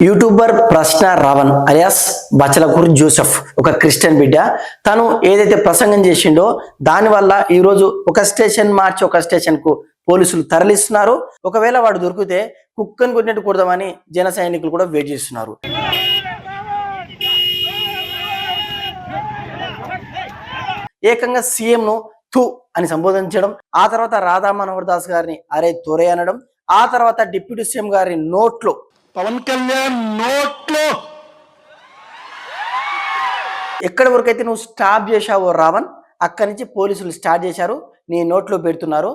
YouTuber ప్రశ్న Raavan alias బచ్చలకూరు Joseph ఒక Christian బిడ్డ. తను ఏదైతే ప్రసంగం చేసిండో దానివల్ల ఈరోజు ఒక స్టేషన్ మార్చి ఒక స్టేషన్ కు పోలీసులు తరలిస్తున్నారు. ఒకవేళ వాడు దొరికితే కుక్కను కొట్టినట్టు కొడదామని జన సైనికులు కూడా వెయిట్ చేస్తున్నారు. ఏకంగా సీఎం ను తు అని సంబోధించడం, ఆ తర్వాత రాధా మనోహర్ దాస్ గారిని అరే తొరే అనడం, ఆ తర్వాత డిప్యూటీ సీఎం గారి నోట్లో పవన్ కళ్యాణ్ నోట్లో ఎక్కడి వరకు అయితే నువ్వు స్టాప్ చేశావో రావణ్, అక్కడి నుంచి పోలీసులు స్టార్ట్ చేశారు, నీ నోట్లో పెడుతున్నారు.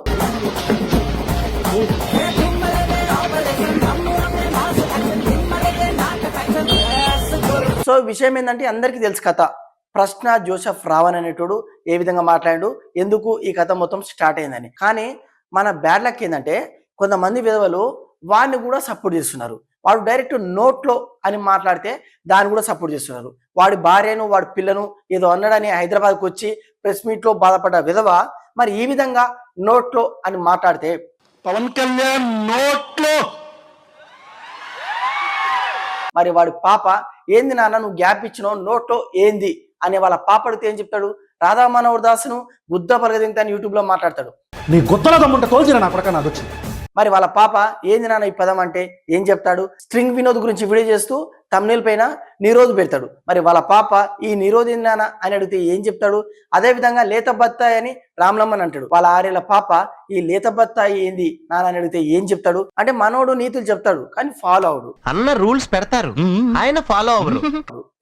సో విషయం ఏంటంటే అందరికీ తెలుసు కథ. ప్రశ్న జోసెఫ్ రావణ్ అనేటోడు ఏ విధంగా మాట్లాడు, ఎందుకు ఈ కథ మొత్తం స్టార్ట్ అయిందని. కానీ మన బ్యాడ్ లక్ ఏంటంటే కొంతమంది విధవలు వాడిని కూడా సపోర్ట్ చేస్తున్నారు. వాడు డైరెక్ట్ నోట్లో అని మాట్లాడితే దాన్ని కూడా సపోర్ట్ చేస్తున్నారు. వాడి భార్యను వాడి పిల్లను ఏదో అన్నాడని హైదరాబాద్కి వచ్చి ప్రెస్ మీట్లో బాధపడ్డ విధవ మరి ఈ విధంగా నోట్లో అని మాట్లాడితే పవన్ కళ్యాణ్ నోట్లో మరి వాడి పాప ఏంది నాన్న నువ్వు గ్యాప్ ఇచ్చినావు నోట్లో ఏంది అని వాళ్ళ పాపడితే ఏం చెప్తాడు? రాధా మనోహర్ దాస్ను గుద్ద పలగదింత యూట్యూబ్ లో మాట్లాడతాడు. నీ గుద్దలో దమ్ముంటే తోల్చిన నా ప్రకారం అది వచ్చింది. మరి వాళ్ళ పాప ఏంది నాన్న ఈ పదం అంటే ఏం చెప్తాడు? స్ట్రింగ్ వినోద్ గురించి వీడియో చేస్తూ తమ్నేల్ పైన నిరోధ్ పెడతాడు. మరి వాళ్ళ పాప ఈ నిరోధ్ నాన్న అని అడిగితే ఏం చెప్తాడు? అదే విధంగా లేత బత్తాయి అని రామ్లమ్మని అంటాడు. వాళ్ళ ఆరేళ్ల పాప ఈ లేత బత్తాయి ఏంది నాన్న అని అడిగితే ఏం చెప్తాడు? అంటే మనోడు నీతులు చెప్తాడు కానీ ఫాలో అవడు. అన్న రూల్స్ పెడతారు, ఆయన ఫాలో అవరు.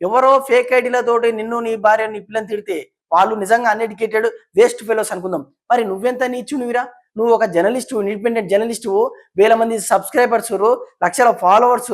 ఎవరో ఫేక్ ఐడీలతోటి నిన్ను నీ భార్య నీ పిల్లని తిడితే వాళ్ళు నిజంగా అన్ఎడ్యుకేటెడ్ వేస్ట్ ఫెలోస్ అనుకుందాం. మరి నువ్వెంత నీచునివిరా? నువ్వు ఒక జర్నలిస్ట్, ఇండిపెండెంట్ జర్నలిస్ట్, వేల మంది సబ్స్క్రైబర్స్, లక్షల ఫాలోవర్స్.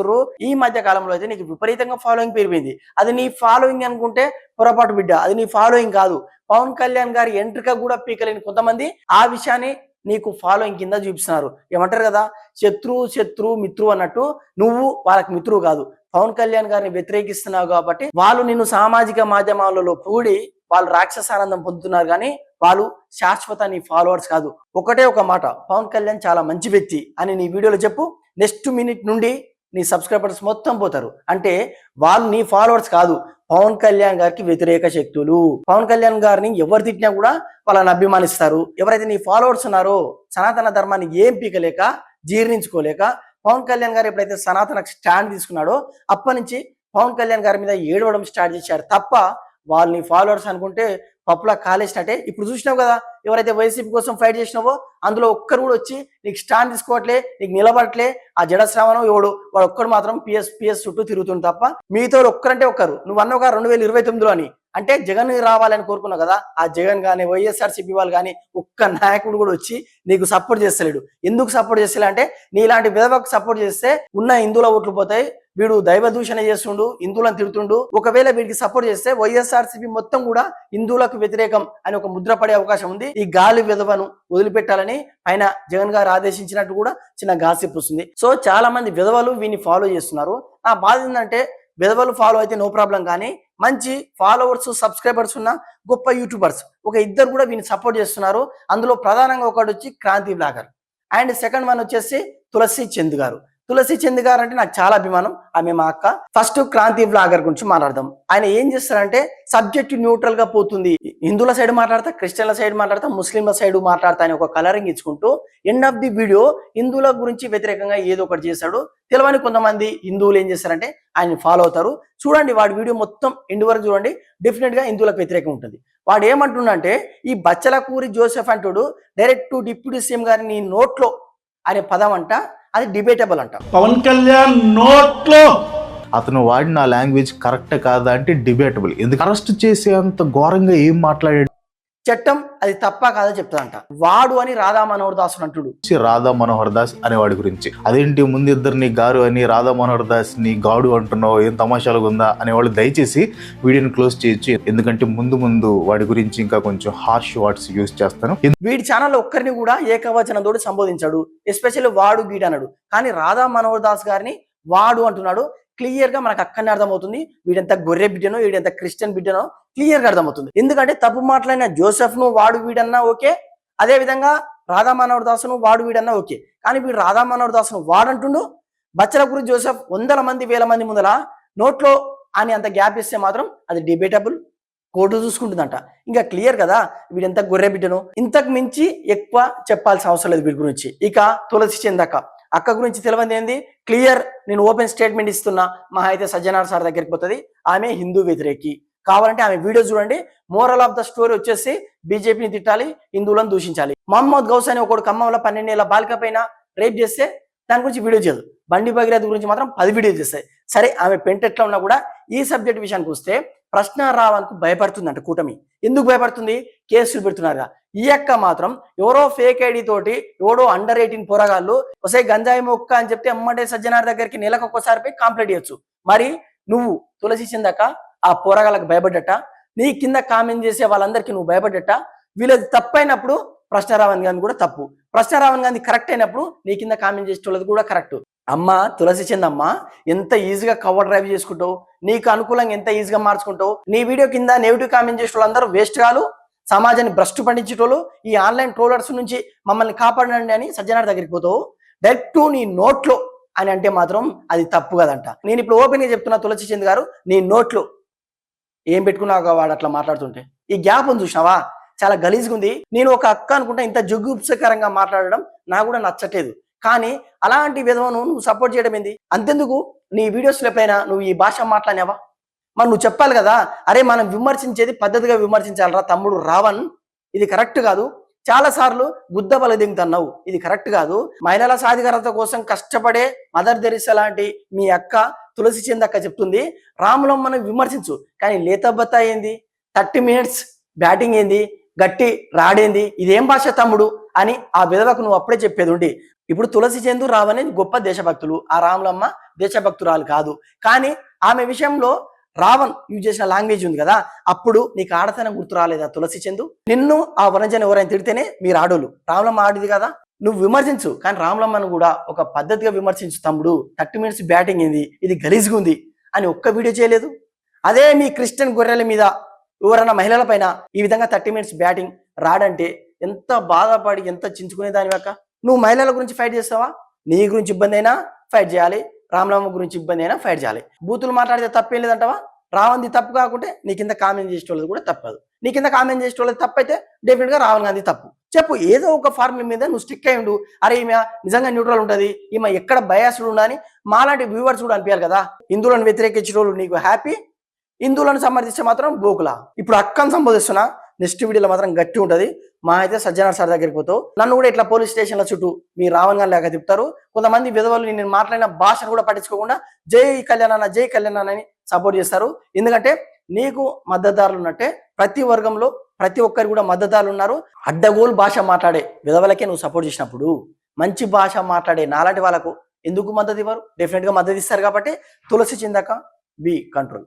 ఈ మధ్య కాలంలో అయితే నీకు విపరీతంగా ఫాలోయింగ్ పెరిగింది. అది నీ ఫాలోయింగ్ అనుకుంటే పొరపాటు బిడ్డ, అది నీ ఫాలోయింగ్ కాదు. పవన్ కళ్యాణ్ గారి ఎంట్రిక కూడా పీకలేని కొంతమంది ఆ విషయాన్ని నీకు ఫాలోయింగ్ కింద చూపిస్తున్నారు. ఏమంటారు కదా, శత్రు మిత్రు అన్నట్టు నువ్వు వాళ్ళకి మిత్రువు కాదు. పవన్ కళ్యాణ్ గారిని వ్యతిరేకిస్తున్నావు కాబట్టి వాళ్ళు నిన్ను సామాజిక మాధ్యమాలలో పూడి వాళ్ళు రాక్షసానందం పొందుతున్నారు, కానీ వాళ్ళు శాశ్వత నీ ఫాలోవర్స్ కాదు. ఒకటే ఒక మాట, పవన్ కళ్యాణ్ చాలా మంచి వ్యక్తి అని నీ వీడియోలో చెప్పు. నెక్స్ట్ మినిట్ నుండి నీ సబ్స్క్రైబర్స్ మొత్తం పోతారు. అంటే వాళ్ళు నీ ఫాలోవర్స్ కాదు, పవన్ కళ్యాణ్ గారికి వ్యతిరేక శక్తులు. పవన్ కళ్యాణ్ గారిని ఎవరు తిట్టినా కూడా వాళ్ళని అభిమానిస్తారు. ఎవరైతే నీ ఫాలోవర్స్ ఉన్నారో సనాతన ధర్మాన్ని ఏం పీకలేక జీర్ణించుకోలేక పవన్ కళ్యాణ్ గారు ఎప్పుడైతే సనాతన స్టాండ్ తీసుకున్నాడో అప్పటి నుంచి పవన్ కళ్యాణ్ గారి మీద ఏడవడం స్టార్ట్ చేశారు తప్ప వాళ్ళని ఫాలోవర్స్ అనుకుంటే పప్పులా కాలేసినట్టే. ఇప్పుడు చూసినావు కదా, ఎవరైతే వైసీపీ కోసం ఫైట్ చేసినావో అందులో ఒక్కరు కూడా వచ్చి నీకు స్టాండ్ తీసుకోవట్లే, నీకు నిలబడట్లే. ఆ జడశ్రావణం ఎవడు వాడు ఒక్కడు మాత్రం పిఎస్ చుట్టూ తిరుగుతుంది తప్ప మిగతా ఒక్కరంటే ఒక్కరు. నువ్వు అన్న ఒక 2029లో అని అంటే జగన్ రావాలని కోరుకున్నావు కదా, ఆ జగన్ కానీ వైఎస్ఆర్సీపీ వాళ్ళు కానీ ఒక్క నాయకుడు కూడా వచ్చి నీకు సపోర్ట్ చేస్తలేడు. ఎందుకు సపోర్ట్ చేస్తలే అంటే నీలాంటి విధవకు సపోర్ట్ చేస్తే ఉన్న హిందువుల ఓట్లు పోతాయి, వీడు దైవ దూషణ చేస్తుండు, హిందువులను తిడుతుండు. ఒకవేళ వీడికి సపోర్ట్ చేస్తే వైఎస్ఆర్సీపీ మొత్తం కూడా హిందువులకు వ్యతిరేకం అని ఒక ముద్ర పడే అవకాశం ఉంది. ఈ గాలి విధవను వదిలిపెట్టాలని ఆయన జగన్ గారు ఆదేశించినట్టు కూడా చిన్న గాసిప్ వస్తుంది. సో చాలా మంది విధవలు వీని ఫాలో చేస్తున్నారు. నా బాధ ఏంటంటే విధవలు ఫాలో అయితే నో ప్రాబ్లం, కానీ మంచి ఫాలోవర్స్ సబ్స్క్రైబర్స్ ఉన్న గొప్ప యూట్యూబర్స్ ఒక ఇద్దరు కూడా వీని సపోర్ట్ చేస్తున్నారు. అందులో ప్రధానంగా ఒకటి వచ్చి Kranti blogger and second one వచ్చేసి తులసి చంద్ గారు. తులసి చంద్ గారు అంటే నాకు చాలా అభిమానం, ఆమె మా అక్క. ఫస్ట్ క్రాంతి బ్లాగర్ గురించి మాట్లాడదాం. ఆయన ఏం చేస్తారంటే సబ్జెక్ట్ న్యూట్రల్ గా పోతుంది. హిందువుల సైడ్ మాట్లాడతా, క్రిస్టియన్ల సైడ్ మాట్లాడతా, ముస్లింల సైడ్ మాట్లాడతా అని ఒక కలరింగ్ ఇచ్చుకుంటూ ఎండ్ ఆఫ్ ది వీడియో హిందువుల గురించి వ్యతిరేకంగా ఏదో ఒకటి చేశాడు. తెలవని కొంతమంది హిందువులు ఏం చేస్తారంటే ఆయన ఫాలో అవుతారు. చూడండి వాడి వీడియో మొత్తం ఎండ్ వరకు చూడండి, డెఫినెట్ గా హిందువులకు వ్యతిరేకం ఉంటుంది. వాడు ఏమంటుండంటే ఈ బచ్చలకూరి జోసెఫ్ అంటుడు డైరెక్ట్ డిప్యూటీ సీఎం గారిని నీ నోట్లో అనే పదం అంట, అది డిబేటబుల్ అంట. పవన్ కళ్యాణ్ నోట్లో అతను వాడిన లాంగ్వేజ్ కరెక్ట్ కాదా అంటే డిబేటబుల్. ఎందుకు అరెస్ట్ చేసే అంత ఘోరంగా ఏం మాట్లాడాడు? చట్టం అది తప్ప కాదా చెప్తాదంట. వాడు అని రాధా మనోహర్ దాస్ అంటుడు. రాధా మనోహర్ దాస్ అనేవాడి గురించి అదేంటి ముందు ఇద్దరిని గారు అని రాధా మనోహర్ దాస్ ని గాడు అంటున్నావు, ఏం తమాషాలుగా ఉందా అనేవాళ్ళు దయచేసి వీడియోని క్లోజ్ చేయొచ్చు. ఎందుకంటే ముందు వాడి గురించి ఇంకా కొంచెం హార్ష్ వర్డ్స్ యూజ్ చేస్తాను. వీడి ఛానల్ ఒక్కరిని కూడా ఏకవచనంతో సంబోధించాడు, ఎస్పెషల్లీ వాడు గీడు అన్నాడు. కానీ రాధా మనోహర్ దాస్ గారిని వాడు అంటున్నాడు. క్లియర్ గా మనకు అక్కడనే అర్థమవుతుంది వీడెంత గొర్రె బిడ్డనో వీడెంత క్రిస్టియన్ బిడ్డనో క్లియర్ గా అర్థమవుతుంది. ఎందుకంటే తప్పు మాట్లాడిన జోసెఫ్ ను వాడు వీడన్నా ఓకే, అదే విధంగా రాధా మనోహర్ దాస్ను వాడు వీడన్నా ఓకే. కానీ వీడు రాధా మనోహర్ దాస్ను వాడంటుండు, బచ్చలకూరి జోసెఫ్ వందల మంది వేల మంది ముందల నోట్లో అని అంత గ్యాప్ ఇస్తే మాత్రం అది డిబేటబుల్, కోర్టు చూసుకుంటుందంట. ఇంకా క్లియర్ కదా వీడెంత గొర్రె బిడ్డను. ఇంతకు మించి ఎక్కువ చెప్పాల్సిన అవసరం లేదు వీడి గురించి. ఇక తులసి చంద్ అక్క గురించి తెలియదు ఏంది, క్లియర్ నేను ఓపెన్ స్టేట్మెంట్ ఇస్తున్నా. మహా అయితే సజ్జనార్ సార్ దగ్గరికి పోతుంది. ఆమె హిందూ వ్యతిరేకి. కావాలంటే ఆమె వీడియో చూడండి. మోరల్ ఆఫ్ ద స్టోరీ వచ్చేసి బీజేపీని తిట్టాలి, హిందువులను దూషించాలి. మహమ్మద్ గౌస్ అని ఒకడు ఖమ్మంలో 12 ఏళ్ల బాలిక పైన రేప్ చేస్తే దాని గురించి వీడియో చేయదు. బండి భగీరథ గురించి మాత్రం 10 వీడియో చేస్తాయి. సరే ఆమె పెంటెట్లా ఉన్నా కూడా ఈ సబ్జెక్ట్ విషయానికి వస్తే ప్రశ్న రావడానికి భయపడుతుందంట కూటమి. ఎందుకు భయపడుతుంది? కేసులు పెడుతున్నారుగా. ఈ అక్క మాత్రం ఎవరో ఫేక్ ఐడి తోటి ఎవడో అండర్ 18 పోరగాళ్ళు వసే గంజాయి మొక్క అని చెప్తే అమ్మటే సజ్జనార్ దగ్గరికి నెలకు ఒక్కసారి పోయి కంప్లైంట్ చేయొచ్చు. మరి నువ్వు తులసి చంద్ ఆ పోరగాళ్ళకి భయపడ్డట, నీ కింద కామెంట్ చేసే వాళ్ళందరికీ నువ్వు భయపడ్డట. వీళ్ళది తప్పైనప్పుడు ప్రశ్న రావణ్ గాంధీ కూడా తప్పు, ప్రశ్న రావణ్ గాంధీ కరెక్ట్ అయినప్పుడు నీ కింద కామెంట్ చేసేటోళ్ళది కూడా కరెక్ట్. అమ్మ తులసి చంద్ అమ్మ ఎంత ఈజీగా కవర్ డ్రైవ్ చేసుకుంటావు, నీకు అనుకూలంగా ఎంత ఈజీగా మార్చుకుంటావు. నీ వీడియో కింద నెగిటివ్ కామెంట్ చేసే వాళ్ళందరూ వేస్ట్ కాదు, సమాజాన్ని భ్రష్టు పండించేటోళ్ళు, ఈ ఆన్లైన్ ట్రోలర్స్ నుంచి మమ్మల్ని కాపాడండి అని సజ్జనార్ దగ్గరికి పోతావు. డైరెక్ట్ నీ నోట్లో అని అంటే మాత్రం అది తప్పు కదంట. నేను ఇప్పుడు ఓపెన్ గా చెప్తున్నా, తులసి చంద్ గారు నీ నోట్లో ఏం పెట్టుకున్నావు వాడు అట్లా మాట్లాడుతుంటే. ఈ గ్యాప్ ఉంది చూసినావా, చాలా గలీజ్గా ఉంది. నేను ఒక అక్క అనుకుంటా ఇంత జుగుప్సకరంగా మాట్లాడడం నాకు కూడా నచ్చట్లేదు. కానీ అలాంటి విధవను నువ్వు సపోర్ట్ చేయడం ఏంది? అంతెందుకు నీ వీడియోస్లో ఎప్పుడైనా నువ్వు ఈ భాష మాట్లాడినావా? మరి నువ్వు చెప్పాలి కదా, అరే మనం విమర్శించేది పద్ధతిగా విమర్శించాలరా తమ్ముడు రావణ్, ఇది కరెక్ట్ కాదు. చాలా సార్లు గుద్ద బల దిగుతున్నావు, ఇది కరెక్ట్ కాదు. మహిళల సాధికారత కోసం కష్టపడే మదర్ తెరిసా లాంటి మీ అక్క తులసి చంద్ అక్క చెప్తుంది రాములమ్మను విమర్శించు, కానీ లేతబత్త ఏంది, 30 మినిట్స్ బ్యాటింగ్ ఏంది, గట్టి రాడేంది, ఇదేం భాష తమ్ముడు అని ఆ విధవకు నువ్వు అప్పుడే చెప్పేది ఉండి. ఇప్పుడు తులసి చంద్ రావణ్ గొప్ప దేశభక్తులు, ఆ రాములమ్మ దేశభక్తురాలు కాదు. కానీ ఆమె విషయంలో రావణ్ యూజ్ చేసిన లాంగ్వేజ్ ఉంది కదా, అప్పుడు నీకు ఆడతనం గుర్తు రాలేదా తులసి చంద్? నిన్ను ఆ వనజన ఎవరైనా తిడితేనే మీరు ఆడోళ్ళు, రాములమ్మ ఆడిది కదా. నువ్వు విమర్శించు, కానీ రాములమ్మను కూడా ఒక పద్ధతిగా విమర్శించు తమ్ముడు. 30 మినిట్స్ బ్యాటింగ్ ఏంది, ఇది గలీజ్గా ఉంది అని ఒక్క వీడియో చేయలేదు. అదే మీ క్రిస్టియన్ గొర్రెల మీద ఎవరైనా మహిళల పైన ఈ విధంగా 30 మినిట్స్ బ్యాటింగ్ రాడంటే ఎంత బాధపడి ఎంత చించుకునే దాని యొక్క నువ్వు మహిళల గురించి ఫైట్ చేస్తావా? నీ గురించి ఇబ్బంది అయినా ఫైట్ చేయాలి, రామలమ్మ గురించి ఇబ్బంది అయినా ఫైట్ చేయాలి. బూతులు మాట్లాడితే తప్పేం లేదంటావా? రావణ్ది తప్పు కాకుంటే నీ కింద కామెంట్ చేసేటోళ్ళది కూడా తప్పదు. నీ కింద కామెంట్ చేసేటోళ్ళది తప్పు అయితే డెఫినెట్ గా రాహుల్ గాంధీ తప్పు. చెప్పు, ఏదో ఒక ఫార్ములా మీద నువ్వు స్టిక్ అయి ఉండు. అరే ఈమె నిజంగా న్యూట్రల్ ఉంటుంది, ఈమె ఎక్కడ బయాస్డ్ ఉండని మాలాంటి వ్యూవర్స్ కూడా అనిపించాలి కదా. హిందువులను వ్యతిరేకించేటోళ్ళు నీకు హ్యాపీ, హిందువులను సమర్థిస్తే మాత్రం బోకులా. ఇప్పుడు అక్కను సంబోధిస్తున్నా, నెక్స్ట్ వీడియోలో మాత్రం గట్టి ఉంటది. మా అయితే సజ్జనార్ సార్ దగ్గరికి పోతావు, నన్ను కూడా ఇట్లా పోలీస్ స్టేషన్ల చుట్టూ మీ రావణ్ గారు లేక తిప్పుతారు. కొంతమంది విధవలు నేను మాట్లాడిన భాషను కూడా పట్టించుకోకుండా జై కళ్యాణ్ జై కళ్యాణ్ అని సపోర్ట్ చేస్తారు. ఎందుకంటే నీకు మద్దతుదారులు ఉన్నట్టే ప్రతి వర్గంలో ప్రతి ఒక్కరు కూడా మద్దతుదారులు ఉన్నారు. అడ్డగోలు భాష మాట్లాడే విధవలకే నువ్వు సపోర్ట్ చేసినప్పుడు మంచి భాష మాట్లాడే నాలాంటి వాళ్ళకు ఎందుకు మద్దతు ఇవ్వరు? డెఫినెట్ గా మద్దతు ఇస్తారు. కాబట్టి తులసి చంద్ బి కంట్రోల్.